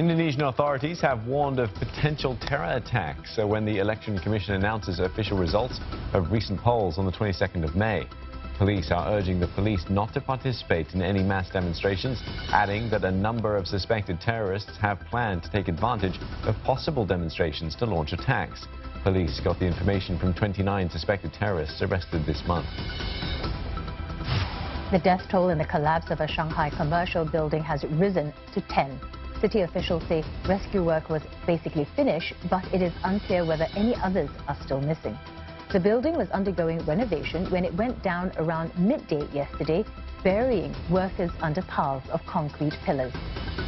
Indonesian authorities have warned of potential terror attacks when the Election Commission announces official results of recent polls on the 22nd of May. Police are urging the police not to participate in any mass demonstrations, adding that a number of suspected terrorists have planned to take advantage of possible demonstrations to launch attacks. Police got the information from 29 suspected terrorists arrested this month. The death toll in the collapse of a Shanghai commercial building has risen to 10. City officials say rescue work was basically finished, but it is unclear whether any others are still missing. The building was undergoing renovation when it went down around midday yesterday, burying workers under piles of concrete pillars.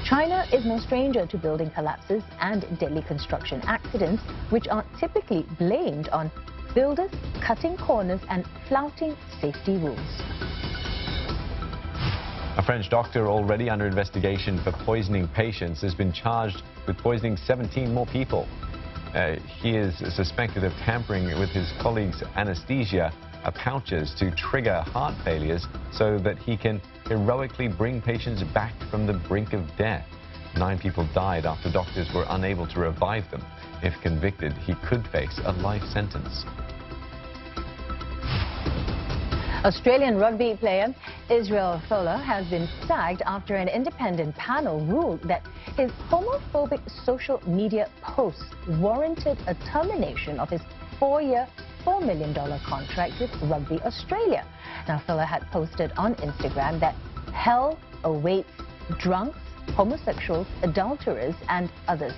China is no stranger to building collapses and deadly construction accidents, which are typically blamed on builders cutting corners and flouting safety rules. A French doctor already under investigation for poisoning patients has been charged with poisoning 17 more people. He is suspected of tampering with his colleagues' anesthesia pouches to trigger heart failures so that he can heroically bring patients back from the brink of death. 9 people died after doctors were unable to revive them. If convicted, he could face a life sentence. Australian rugby player Israel Folau has been sacked after an independent panel ruled that his homophobic social media posts warranted a termination of his 4-year, $4 million contract with Rugby Australia. Now, Folau had posted on Instagram that hell awaits drunks, homosexuals, adulterers and others.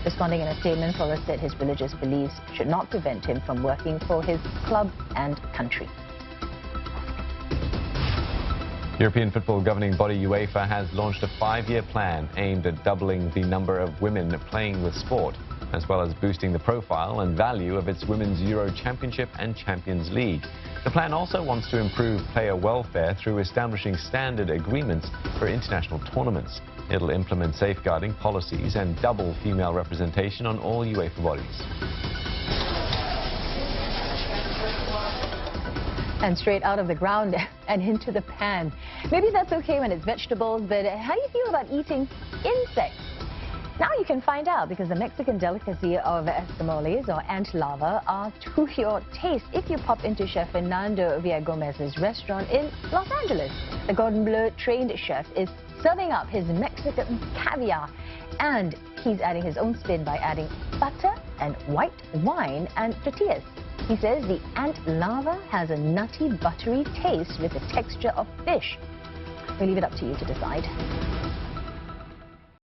Responding in a statement, Folau said his religious beliefs should not prevent him from working for his club and country. European football governing body UEFA has launched a 5-year plan aimed at doubling the number of women playing with sport, as well as boosting the profile and value of its Women's Euro Championship and Champions League. The plan also wants to improve player welfare through establishing standard agreements for international tournaments. It'll implement safeguarding policies and double female representation on all UEFA bodies. And straight out of the ground and into the pan. Maybe that's okay when it's vegetables, but how do you feel about eating insects? Now you can find out, because the Mexican delicacy of escamoles or ant larvae are to your taste if you pop into Chef Fernando Villagomez's restaurant in Los Angeles. The Cordon Bleu trained chef is serving up his Mexican caviar, and he's adding his own spin by adding butter and white wine and tortillas. He says the ant larva has a nutty, buttery taste with the texture of fish. We leave it up to you to decide.